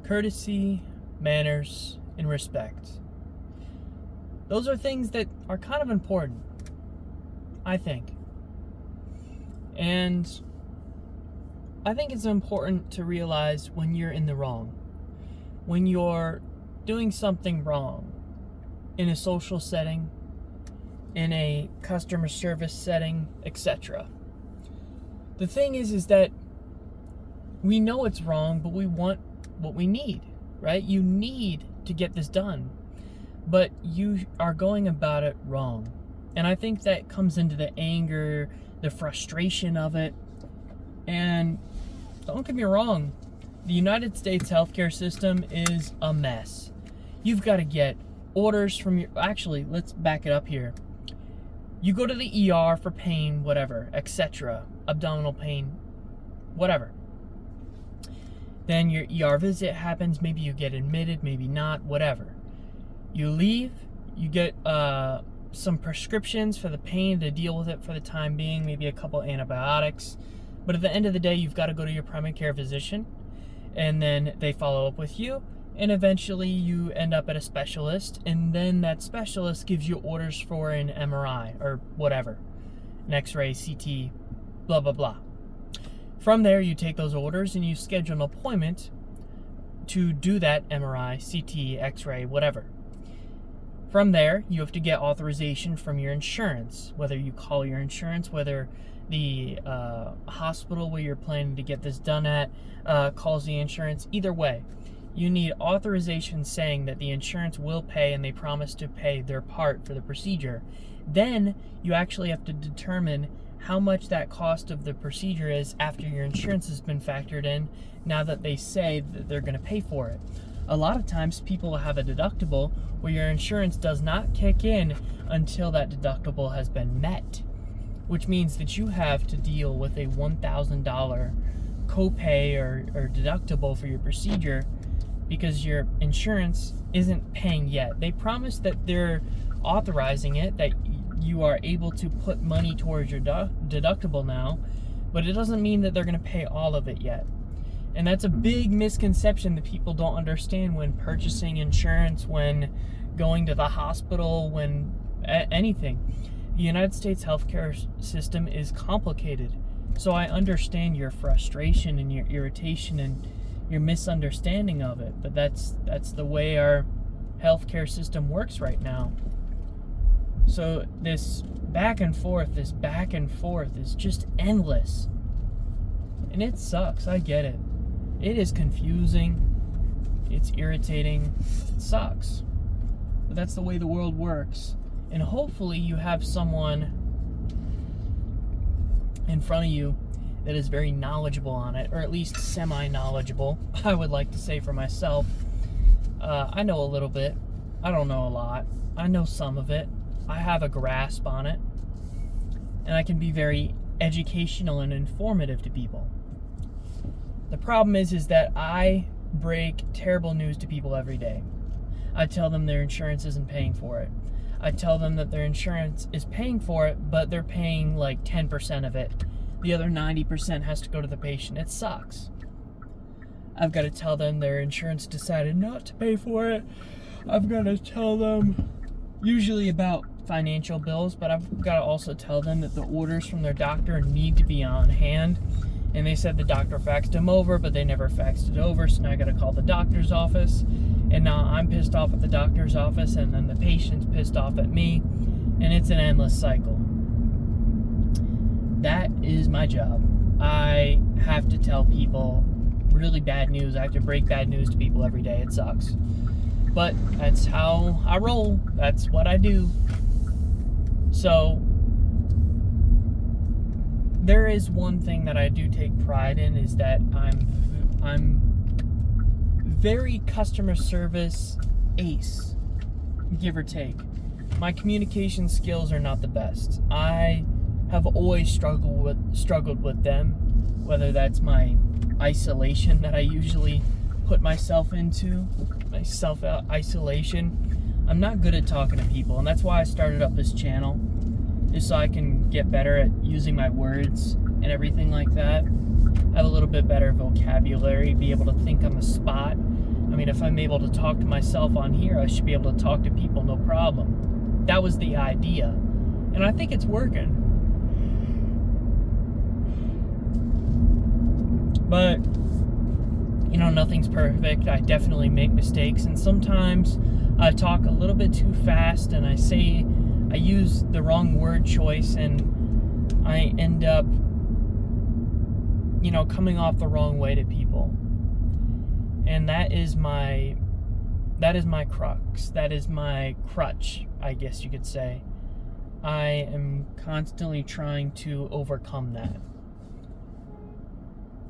courtesy, manners, and respect. Those are things that are kind of important, I think. And I think it's important to realize when you're in the wrong. When you're doing something wrong in a social setting, in a customer service setting, etc. The thing is that we know it's wrong, but we want what we need, right? You need to get this done, but you are going about it wrong. And I think that comes into the anger, the frustration of it. And don't get me wrong, the United States healthcare system is a mess. You've got to get orders from your... Actually, let's back it up here. You go to the ER for pain, whatever, etc. Abdominal pain, whatever. Then your ER visit happens. Maybe you get admitted, maybe not, whatever. You leave. You get some prescriptions for the pain to deal with it for the time being, maybe a couple antibiotics. But at the end of the day, you've got to go to your primary care physician, and then they follow up with you, and eventually you end up at a specialist, and then that specialist gives you orders for an MRI or whatever, an X-ray, CT, blah, blah, blah. From there, you take those orders and you schedule an appointment to do that MRI, CT, X-ray, whatever. From there, you have to get authorization from your insurance, whether you call your insurance, whether the hospital where you're planning to get this done at calls the insurance. Either way, you need authorization saying that the insurance will pay and they promise to pay their part for the procedure. Then you actually have to determine how much that cost of the procedure is after your insurance has been factored in, now that they say that they're going to pay for it. A lot of times people have a deductible where your insurance does not kick in until that deductible has been met, which means that you have to deal with a $1,000 copay or deductible for your procedure because your insurance isn't paying yet. They promise that they're authorizing it, that you are able to put money towards your deductible now, but it doesn't mean that they're going to pay all of it yet. And that's a big misconception that people don't understand when purchasing insurance, when going to the hospital, when anything. The United States healthcare system is complicated. So I understand your frustration and your irritation and your misunderstanding of it, but that's the way our healthcare system works right now. So this back and forth is just endless. And it sucks, I get it. It is confusing, it's irritating, it sucks. But that's the way the world works. And hopefully you have someone in front of you that is very knowledgeable on it, or at least semi-knowledgeable, I would like to say for myself. I know a little bit. I don't know a lot. I know some of it. I have a grasp on it. And I can be very educational and informative to people. The problem is that I break terrible news to people every day. I tell them their insurance isn't paying for it. I tell them that their insurance is paying for it, but they're paying like 10% of it. The other 90% has to go to the patient. It sucks. I've got to tell them their insurance decided not to pay for it. I've got to tell them usually about financial bills, but I've got to also tell them that the orders from their doctor need to be on hand. And they said the doctor faxed them over, but they never faxed it over, so now I got to call the doctor's office. And now I'm pissed off at the doctor's office, and then the patient's pissed off at me, and it's an endless cycle. That is my job. I have to tell people really bad news. I have to break bad news to people every day. It sucks. But that's how I roll. That's what I do. So there is one thing that I do take pride in, is that I'm very customer service ace, give or take. My communication skills are not the best. I have always struggled with them, whether that's my isolation that I usually put myself into, my self-isolation. I'm not good at talking to people, and that's why I started up this channel, is so I can get better at using my words and everything like that. Have a little bit better vocabulary, be able to think on the spot, mean, if I'm able to talk to myself on here, I should be able to talk to people no problem. That was the idea. And I think it's working. But, you know, nothing's perfect. I definitely make mistakes. And sometimes I talk a little bit too fast and I use the wrong word choice and I end up, you know, coming off the wrong way to people. And that is my crux. That is my crutch, I guess you could say. I am constantly trying to overcome that.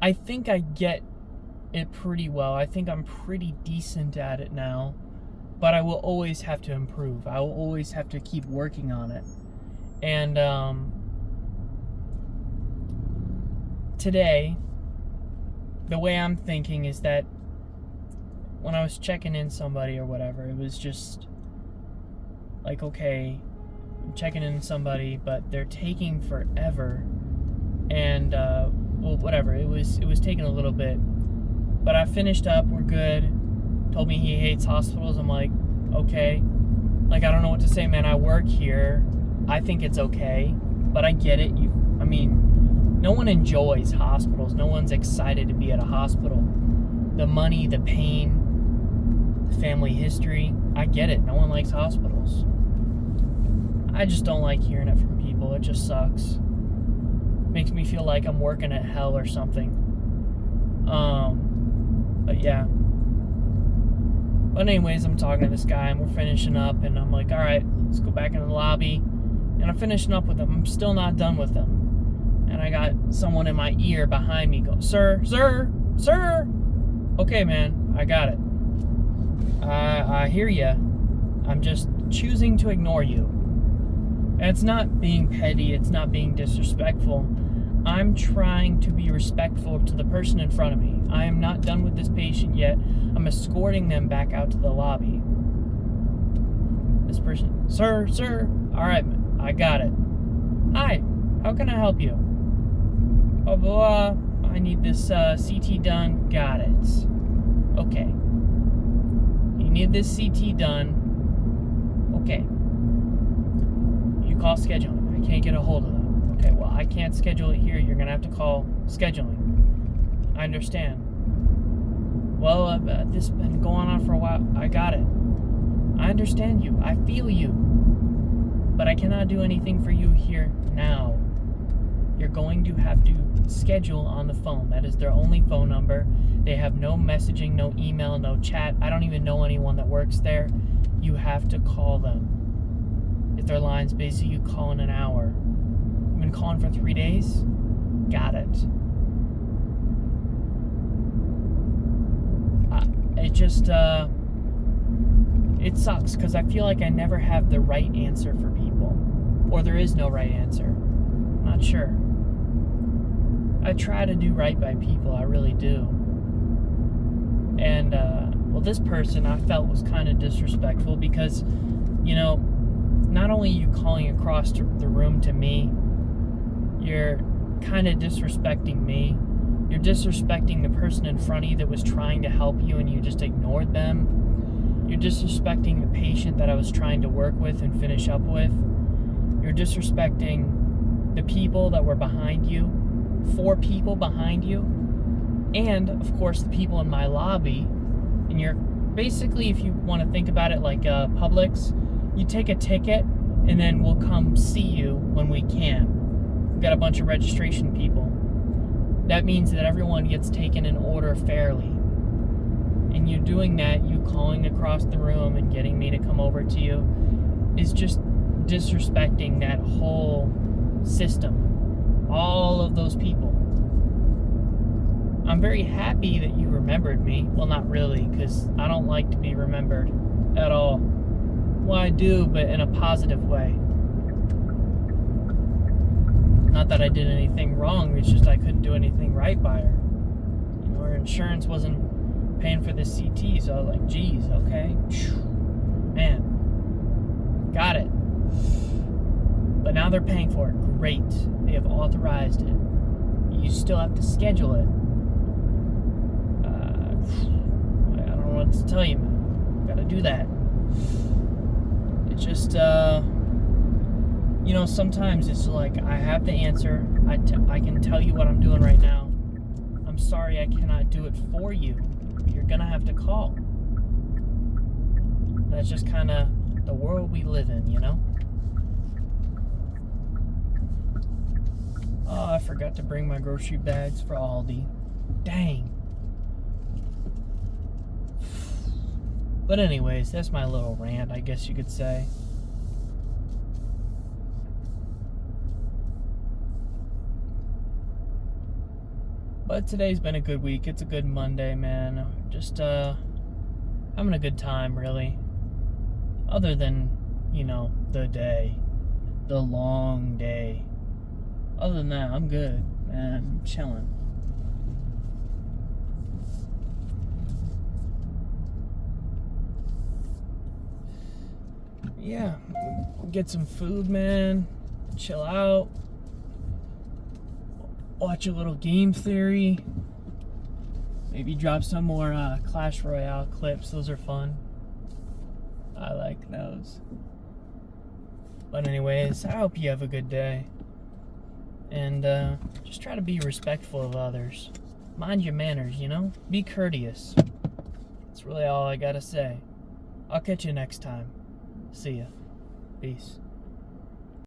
I think I get it pretty well. I think I'm pretty decent at it now, but I will always have to improve. I will always have to keep working on it. And today, the way I'm thinking is that when I was checking in somebody or whatever, it was just like, okay, I'm checking in somebody, but they're taking forever. And, well, whatever, it was taking a little bit. But I finished up, we're good. Told me he hates hospitals. I'm like, okay. Like, I don't know what to say, man. I work here. I think it's okay. But I get it. I mean, no one enjoys hospitals. No one's excited to be at a hospital. The money, the pain, the family history. I get it. No one likes hospitals. I just don't like hearing it from people. It just sucks. Makes me feel like I'm working at hell or something. But yeah. But anyways, I'm talking to this guy and we're finishing up and I'm like, all right, let's go back in the lobby. And I'm finishing up with him. I'm still not done with him. And I got someone in my ear behind me go, sir. Okay, man, I got it. I hear ya. I'm just choosing to ignore you. And it's not being petty. It's not being disrespectful. I'm trying to be respectful to the person in front of me. I am not done with this patient yet. I'm escorting them back out to the lobby. This person, sir. All right, I got it. Hi, how can I help you? Blah, blah, blah. I need this CT done. Got it. Okay. You need this CT done. Okay. You call scheduling. I can't get a hold of them. Okay, well, I can't schedule it here. You're going to have to call scheduling. I understand. Well, this has been going on for a while. I got it. I understand you. I feel you. But I cannot do anything for you here now. You're going to have to schedule on the phone. That is their only phone number. They have no messaging, no email, no chat. I don't even know anyone that works there. You have to call them. If their line's busy, you call in an hour. You've been calling for 3 days? Got it. It just, it sucks because I feel like I never have the right answer for people. Or there is no right answer. I'm not sure. I try to do right by people, I really do. And, well, this person I felt was kind of disrespectful because, you know, not only are you calling across the room to me, you're kind of disrespecting me. You're disrespecting the person in front of you that was trying to help you and you just ignored them. You're disrespecting the patient that I was trying to work with and finish up with. You're disrespecting the people that were behind you, 4 people behind you, and, of course, the people in my lobby. And you're basically, if you want to think about it like Publix, you take a ticket and then we'll come see you when we can. We've got a bunch of registration people. That means that everyone gets taken in order fairly. And you doing that, you calling across the room and getting me to come over to you, is just disrespecting that whole system. All of those people. I'm very happy that you remembered me. Well, not really, because I don't like to be remembered at all. Well, I do, but in a positive way. Not that I did anything wrong, it's just I couldn't do anything right by her. You know, her insurance wasn't paying for the CT, so I was like, geez, okay. Man. Got it. But now they're paying for it. Great. They have authorized it. You still have to schedule it. I don't know what what to tell you, man. Gotta do that. It's just, sometimes it's like I have the answer. I can tell you what I'm doing right now. I'm sorry I cannot do it for you. You're gonna have to call. That's just kind of the world we live in, Oh, I forgot to bring my grocery bags for Aldi. Dang. But anyways, that's my little rant, I guess you could say. But today's been a good week. It's a good Monday, man. Just having a good time, really. Other than, the day. The long day. Other than that, I'm good, man. I'm chilling. Yeah, get some food, man. Chill out. Watch a little Game Theory. Maybe drop some more Clash Royale clips. Those are fun. I like those. But anyways, I hope you have a good day. And just try to be respectful of others. Mind your manners, Be courteous. That's really all I gotta say. I'll catch you next time. See ya. Peace.